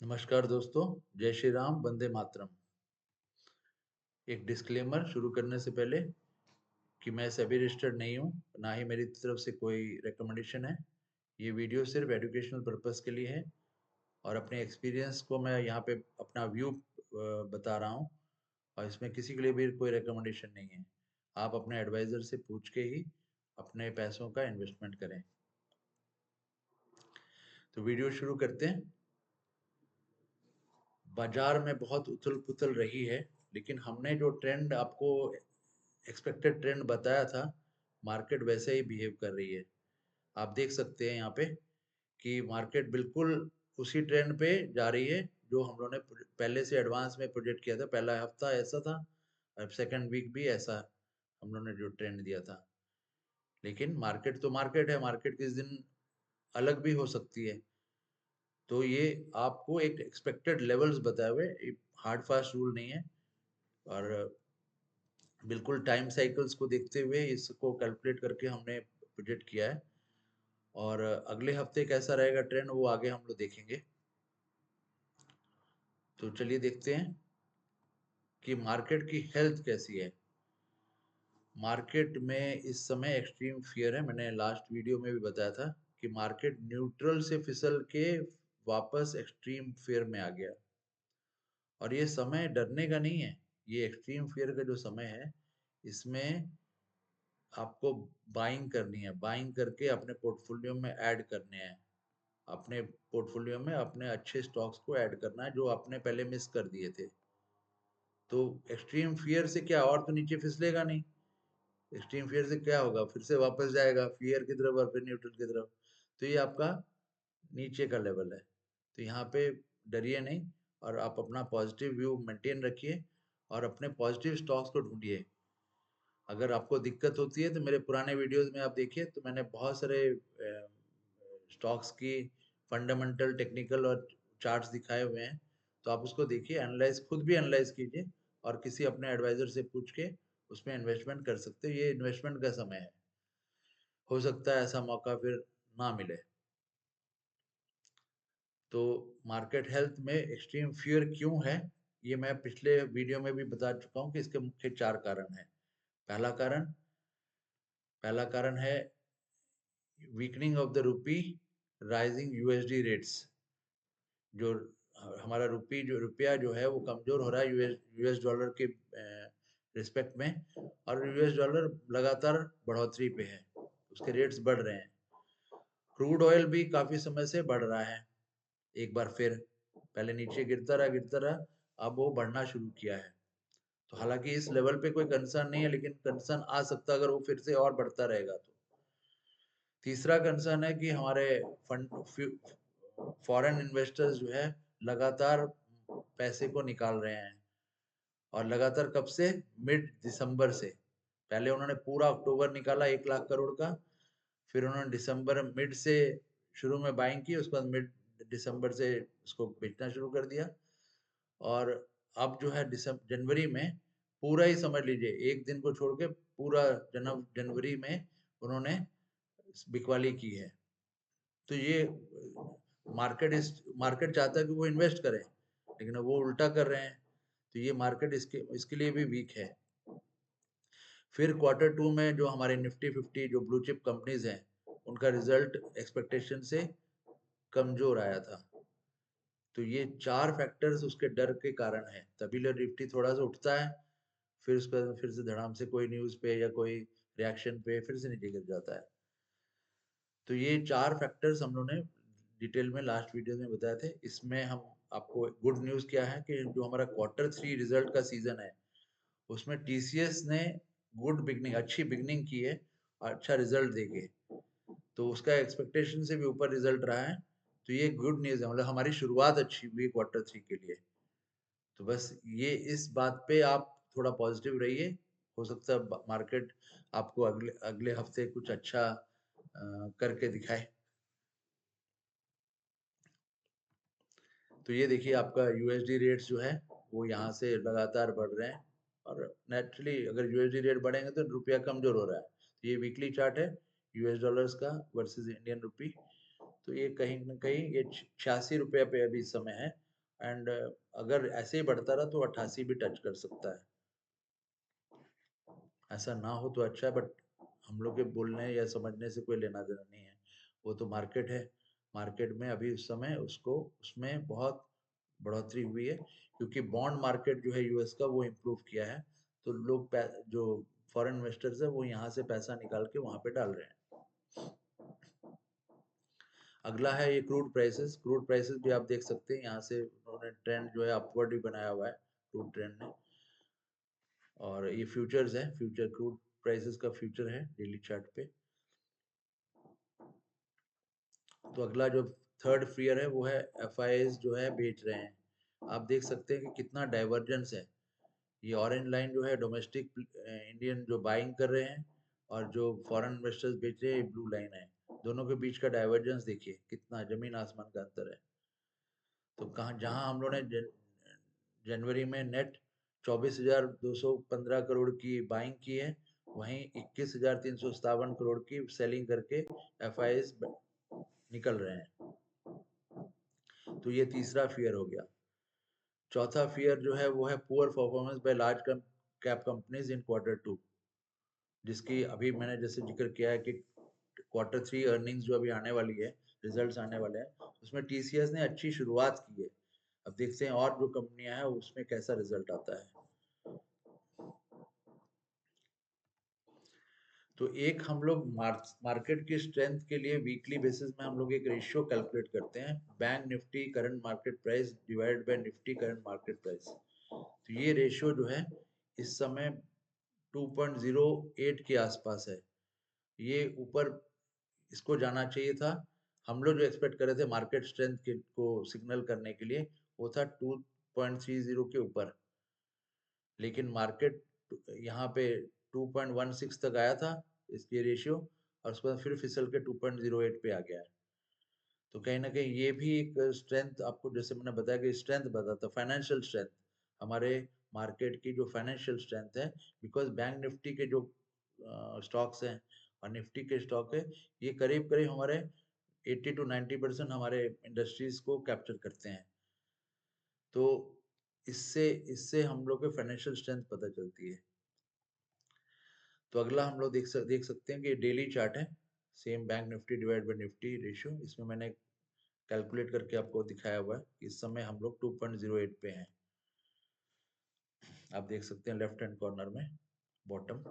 नमस्कार दोस्तों, जय श्री राम, वंदे मातरम। एक डिस्क्लेमर शुरू करने से पहले कि मैं सभी रजिस्टर्ड नहीं हूँ, ना ही मेरी तरफ से कोई रिकमेंडेशन है। ये वीडियो सिर्फ एजुकेशनल पर्पस के लिए है और अपने एक्सपीरियंस को मैं यहाँ पे अपना व्यू बता रहा हूँ और इसमें किसी के लिए भी कोई रिकमेंडेशन नहीं है। आप अपने एडवाइज़र से पूछ के ही अपने पैसों का इन्वेस्टमेंट करें। तो वीडियो शुरू करते हैं। बाजार में बहुत उथल-पुथल रही है, लेकिन हमने जो ट्रेंड आपको एक्सपेक्टेड ट्रेंड बताया था, मार्केट वैसे ही बिहेव कर रही है। आप देख सकते हैं यहाँ पे कि मार्केट बिल्कुल उसी ट्रेंड पे जा रही है जो हम लोगों ने पहले से एडवांस में प्रोजेक्ट किया था। पहला हफ्ता ऐसा था, अब सेकंड वीक भी ऐसा हम लोगों ने जो ट्रेंड दिया था। लेकिन मार्केट तो मार्केट है, मार्केट किस दिन अलग भी हो सकती है। तो ये आपको एक एक्सपेक्टेड लेवल्स बताए हुए, हार्ड फास्ट रूल नहीं है और बिल्कुल टाइम साइकिल्स को देखते हुए इसको कैलकुलेट करके हमने प्रोजेक्ट किया है। और अगले हफ्ते कैसा रहेगा ट्रेंड वो आगे हम लोग देखेंगे। तो चलिए देखते हैं कि मार्केट की हेल्थ कैसी है। मार्केट में इस समय एक्सट्रीम फियर है। मैंने लास्ट वीडियो में भी बताया था कि मार्केट न्यूट्रल से फिसल के वापस एक्सट्रीम फियर में आ गया और ये समय डरने का नहीं है। ये एक्सट्रीम फियर का जो समय है, इसमें आपको बाइंग करनी है। बाइंग करके अपने पोर्टफोलियो में ऐड करने हैं। अपने पोर्टफोलियो में अपने अच्छे स्टॉक्स को ऐड करना है जो आपने पहले मिस कर दिए थे। तो एक्सट्रीम फियर से क्या और तो नीचे फिसलेगा नहीं। एक्सट्रीम फियर से क्या होगा, फिर से वापस जाएगा फियर की तरफ और फिर न्यूट्रल की तरफ। तो ये आपका नीचे का लेवल है। तो यहाँ पे डरिए नहीं और आप अपना पॉजिटिव व्यू मेंटेन रखिए और अपने पॉजिटिव स्टॉक्स को ढूंढिए। अगर आपको दिक्कत होती है तो मेरे पुराने वीडियोस में आप देखिए, तो मैंने बहुत सारे स्टॉक्स की फंडामेंटल, टेक्निकल और चार्ट्स दिखाए हुए हैं। तो आप उसको देखिए, एनालाइज, खुद भी एनालाइज कीजिए और किसी अपने एडवाइजर से पूछ के उसमें इन्वेस्टमेंट कर सकते हो। ये इन्वेस्टमेंट का समय है, हो सकता है ऐसा मौका फिर ना मिले। तो मार्केट हेल्थ में एक्सट्रीम फियर क्यों है, ये मैं पिछले वीडियो में भी बता चुका हूँ कि इसके मुख्य 4 कारण हैं। पहला कारण पहला कारण है weakening of the rupee, rising USD rates. जो हमारा रुपया जो है वो कमजोर हो रहा है यूएस डॉलर के रिस्पेक्ट में, और यूएस डॉलर लगातार बढ़ोतरी पे है, उसके रेट्स बढ़ रहे हैं। क्रूड ऑयल भी काफी समय से बढ़ रहा है। एक बार फिर पहले नीचे गिरता रहा, अब वो बढ़ना शुरू किया है। तो हालांकि इस लेवल पे कोई कंसर्न नहीं है, लेकिन कंसर्न आ सकता है अगर वो फिर से और बढ़ता रहेगा तो। तीसरा कंसर्न है कि हमारे फंड फॉरेन इन्वेस्टर्स जो है लगातार पैसे को निकाल रहे हैं, और लगातार कब से, मिड दिसंबर से। पहले उन्होंने पूरा अक्टूबर निकाला 1 लाख करोड़ का, फिर उन्होंने दिसंबर मिड से शुरू में बाइंग की, उसके बाद मिड दिसंबर से उसको बेचना शुरू कर दिया। और अब जो है जनवरी में पूरा ही समझ लीजिए, एक दिन को छोड़ के पूरा जनवरी में उन्होंने बिकवाली की है। तो ये मार्केट चाहता है कि वो इन्वेस्ट करें, लेकिन वो उल्टा कर रहे हैं। तो ये मार्केट इसके लिए भी वीक है। फिर Q2 में जो हमारे निफ्टी 50 जो ब्लू चिप कंपनीज हैं, उनका रिजल्ट एक्सपेक्टेशन से कमजोर आया था। तो ये 4 फैक्टर्स उसके डर के कारण है, तभी निफ्टी थोड़ा सा उठता है, फिर उसका फिर से धड़ाम से कोई न्यूज पे या कोई रिएक्शन पे फिर से नीचे गिर जाता है। तो ये 4 फैक्टर्स हम लोगों ने डिटेल में लास्ट वीडियो में बताए थे। इसमें हम आपको गुड न्यूज़ क्या है कि जो हमारा Q3 रिजल्ट का सीजन है, उसमें टीसीएस ने गुड बिगनिंग, अच्छी बिगनिंग की है, अच्छा रिजल्ट देके। तो उसका एक्सपेक्टेशन से भी ऊपर रिजल्ट रहा है। तो ये गुड न्यूज़ है, मतलब हमारी शुरुआत अच्छी हुई Q3 के लिए। तो बस ये इस बात पे आप थोड़ा पॉजिटिव रहिए। हो सकता है मार्केट आपको अगले अगले हफ्ते कुछ अच्छा करके दिखाए। तो ये देखिए, आपका यूएसडी रेट्स जो है वो यहाँ से लगातार बढ़ रहे हैं, और नेचुरली अगर यूएसडी रेट बढ़ेंगे तो रुपया कमजोर हो रहा है। तो ये वीकली चार्ट है यूएस डॉलर्स का वर्सेस इंडियन रुपी। तो ये कहीं ना कहीं ये 86 रुपये पे अभी समय है, एंड अगर ऐसे ही बढ़ता रहा तो 88 भी टच कर सकता है। ऐसा ना हो तो अच्छा है, बट हम लोग के बोलने या समझने से कोई लेना देना नहीं है, वो तो मार्केट है। मार्केट में अभी उस समय उसको उसमें बहुत बढ़ोतरी हुई है, क्योंकि बॉन्ड मार्केट जो है यूएस का वो इम्प्रूव किया है, तो लोग जो फॉरेन इन्वेस्टर्स है वो यहाँ से पैसा निकाल के वहाँ पे डाल रहे हैं। अगला है ये क्रूड प्राइसेस। क्रूड प्राइसेस भी आप देख सकते हैं, यहाँ से उन्होंने ट्रेंड जो है अपवर्ड ही बनाया हुआ है क्रूड ट्रेंड ने। और ये फ्यूचर्स है, फ्यूचर क्रूड प्राइसेस का फ्यूचर है डेली चार्ट पे। तो अगला जो थर्ड फियर है वो है एफआईआईज जो है बेच रहे हैं। आप देख सकते हैं कि कितना डाइवर्जेंस है। ये ऑरेंज लाइन जो है डोमेस्टिक इंडियन जो बाइंग कर रहे हैं, और जो फॉरेन इन्वेस्टर्स बेच रहे हैं ये ब्लू लाइन है। दोनों के बीच का डाइवर्जेंस देखिए, कितना जमीन आसमान का अंतर है। तो कहाँ जहां हम लोगों ने जनवरी में नेट 24,215 करोड़ की बाइंग की है, वहीं 21,357 करोड़ की सेलिंग करके एफआईआईज निकल रहे हैं। तो ये तीसरा फियर हो गया। चौथा फियर जो है वो है poor performance by large cap companies in Q2, जिसकी अभी मैंने जैसे जिक्र किया है कि Q3 अर्निंग्स जो अभी आने वाली है, रिजल्ट्स आने वाले हैं, उसमें टीसीएस ने अच्छी शुरुआत की है। अब देखते हैं और जो कंपनियां हैं उसमें कैसा रिजल्ट आता है। तो एक हम लोग मार्केट की स्ट्रेंथ के लिए वीकली बेसिस में हम लोग एक रेशियो कैलकुलेट करते हैं, bank Nifty current market price divide by Nifty current market price. तो ये रेशियो जो है इस समय 2.08 के आसपास है। ये ऊपर इसको जाना चाहिए था। हम लोग जो एक्सपेक्ट कर रहे थे मार्केट स्ट्रेंथ को सिग्नल करने के लिए, वो था 2.30 के ऊपर, लेकिन मार्केट यहाँ पे 2.16 तक आया था इसकी रेशियो, और उसके बाद फिर फिसल के 2.08 पे आ गया है। तो कहीं ना कहीं ये भी एक स्ट्रेंथ, आपको जैसे मैंने बताया कि स्ट्रेंथ बताता, फाइनेंशियल स्ट्रेंथ, हमारे मार्केट की जो फाइनेंशियल स्ट्रेंथ है, बिकॉज बैंक निफ्टी के जो स्टॉक्स हैं और निफ्टी के स्टॉक है, ये करीब करीब हमारे 80 to 90% हमारे इंडस्ट्रीज को कैप्चर करते हैं। तो इससे इससे हम लोग के फाइनेंशियल स्ट्रेंथ पता चलती है। तो अगला हम लोग देख सकते हैं कि डेली चार्ट है, same bank Nifty divide by Nifty ratio. इसमें मैंने कैलकुलेट करके आपको दिखाया हुआ है। इस समय हम लोग 2.08 पे हैं। आप देख सकते हैं लेफ्ट हैंड कॉर्नर में बॉटम,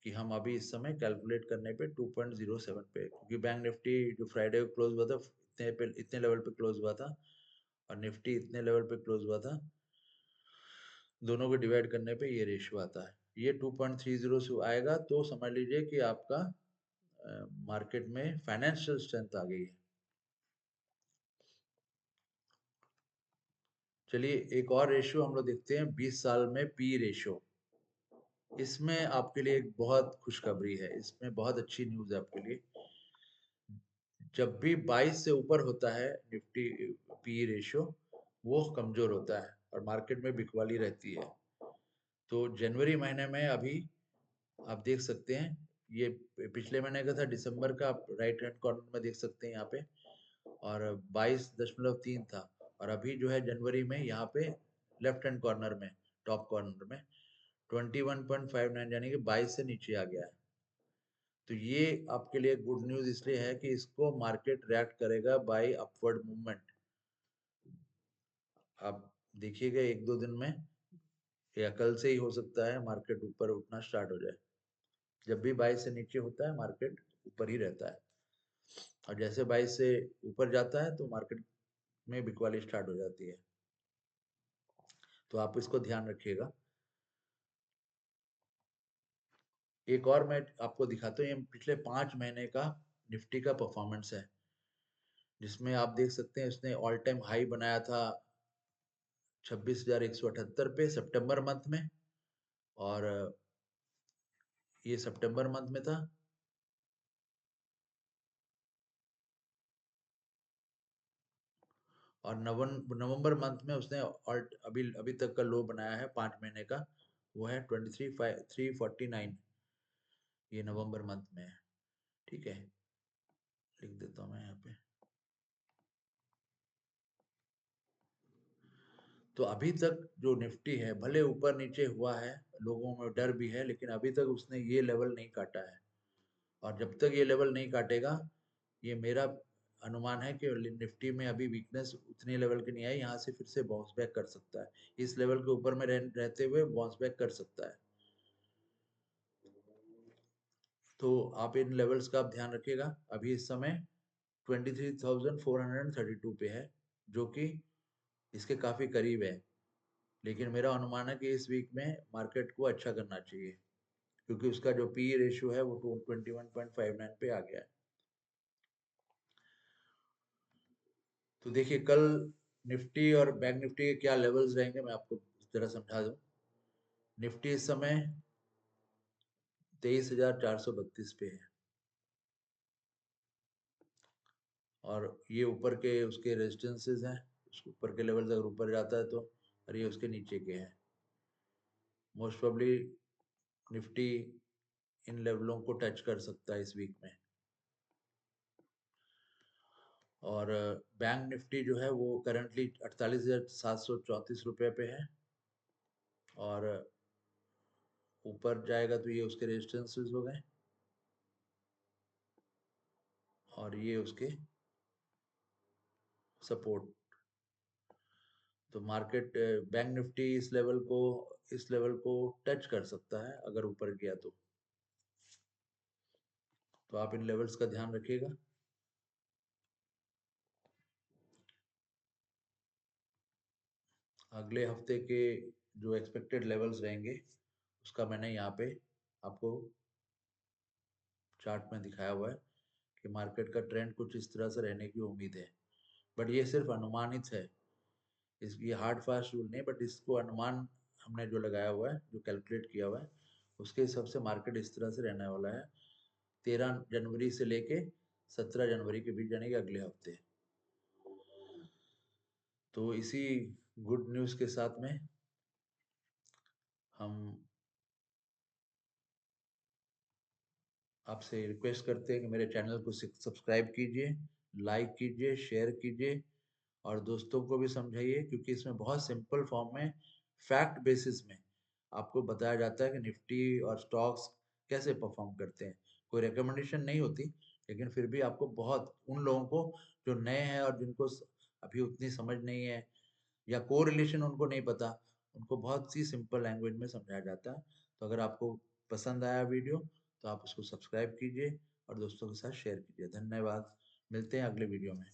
कि हम अभी इस समय कैलकुलेट करने पे 2.07 पे, क्योंकि बैंक निफ्टी जो फ्राइडे को क्लोज हुआ था इतने लेवल पे क्लोज हुआ था, और निफ्टी इतने लेवल पे क्लोज हुआ था। दोनों को डिवाइड करने पे ये रेशियो आता है। ये 2.30 से आएगा तो समझ लीजिए कि आपका मार्केट में फाइनेंशियल स्ट्रेंथ आ गई है। चलिए एक और रेशियो हम लोग देखते हैं, 20 साल में पी रेशियो। इसमें आपके लिए एक बहुत खुशखबरी है, इसमें बहुत अच्छी न्यूज है आपके लिए। जब भी 22 से ऊपर होता है निफ्टी पी रेशियो, वो कमजोर होता है और मार्केट में बिकवाली रहती है। तो जनवरी महीने में अभी आप देख सकते हैं, ये पिछले महीने का था दिसंबर का, आप राइट हैंड कॉर्नर में देख सकते हैं यहाँ पे, और 22.3 था। और अभी जो है जनवरी में यहाँ पे लेफ्ट हैंड कॉर्नर में टॉप कॉर्नर में 21.59 यानी कि 22 से नीचे आ गया है। तो ये आपके लिए गुड न्यूज इसलिए है कि इसको मार्केट रिएक्ट करेगा बाय अपवर्ड मूवमेंट। आप देखिएगा एक दो दिन में, या कल से ही हो सकता है मार्केट ऊपर उठना स्टार्ट हो जाए। जब भी 22 से नीचे होता है मार्केट ऊपर ही रहता है, और जैसे 22 से ऊपर जाता है तो मार्केट में बिकवाली स्टार्ट हो जाती है। तो आप इसको ध्यान रखिएगा। एक और मैं आपको दिखाता हूँ, ये पिछले 5 महीने का निफ्टी का परफॉर्मेंस है, जिसमें आप देख सकते हैं इसने ऑल टाइम हाई बनाया था 26,178 पे सितंबर मंथ में, और ये सितंबर मंथ में था। और नवंबर मंथ में उसने और अभी अभी तक का लो बनाया है 5 महीने का, वो है 23,349। ये नवंबर मंथ में है। ठीक है, लिख देता हूँ मैं यहाँ पे। तो अभी तक जो निफ्टी है भले ऊपर नीचे हुआ है, लोगों में डर भी है, लेकिन अभी तक उसने ये लेवल नहीं काटा है। और जब तक ये लेवल नहीं काटेगा, ये मेरा अनुमान है कि निफ्टी में अभी वीकनेस उतने लेवल की नहीं आई, यहाँ से फिर से बाउंस बैक कर सकता है। इस लेवल के ऊपर में रहते हुए बाउंस बैक कर सकता है। तो आप इन लेवल्स का आप ध्यान रखिएगा। अभी इस समय 23,432 पे है, जो कि इसके काफी करीब है। लेकिन मेरा अनुमान है कि इस वीक में मार्केट को अच्छा करना चाहिए, क्योंकि उसका जो पी रेशियो है वो 21.59 पे आ गया है। तो देखिए कल निफ्टी और बैंक निफ्टी के क्या लेवल्स रहेंगे, मैं आपको जरा समझा दूं। निफ्टी इस समय 23,432 पे है, और ये ऊपर के उसके रेजिस्टेंसेस हैं। उसके ऊपर के लेवल अगर ऊपर जाता है तो, और ये उसके नीचे के हैं। मोस्ट प्रोबेबली निफ्टी इन लेवलों को टच कर सकता है इस वीक में। और बैंक निफ्टी जो है वो करंटली 48,734 रुपये पे है, और ऊपर जाएगा तो ये उसके रेजिस्टेंसेस हो गए, और ये उसके सपोर्ट। तो मार्केट बैंक निफ्टी इस लेवल को टच कर सकता है अगर ऊपर गया तो आप इन लेवल्स का ध्यान रखिएगा। अगले हफ्ते के जो एक्सपेक्टेड लेवल्स रहेंगे उसका मैंने यहाँ पे आपको चार्ट में दिखाया हुआ है कि मार्केट का ट्रेंड कुछ इस तरह से रहने की उम्मीद है। बट ये सिर्फ अनुमानित है, इसकी हार्ड फास्ट रूल नहीं, बट इसको अनुमान हमने जो लगाया हुआ है, जो कैलकुलेट किया हुआ है, उसके हिसाब से मार्केट इस तरह से रहने वाला है 13 जनवरी से लेके 17 जनवरी के बीच, यानी कि अगले हफ्ते। तो इसी गुड न्यूज़ के साथ में हम आपसे रिक्वेस्ट करते हैं कि मेरे चैनल को सब्सक्राइब कीजिए, लाइक कीजिए, शेयर कीजिए, और दोस्तों को भी समझाइए, क्योंकि इसमें बहुत सिंपल फॉर्म में फैक्ट बेसिस में आपको बताया जाता है कि निफ्टी और स्टॉक्स कैसे परफॉर्म करते हैं। कोई रिकमेंडेशन नहीं होती, लेकिन फिर भी आपको बहुत उन लोगों को जो नए हैं और जिनको अभी उतनी समझ नहीं है या कोरिलेशन उनको नहीं पता, उनको बहुत सी सिंपल लैंग्वेज में समझाया जाता है। तो अगर आपको पसंद आया वीडियो तो आप उसको सब्सक्राइब कीजिए और दोस्तों के साथ शेयर कीजिए। धन्यवाद। मिलते हैं अगले वीडियो में।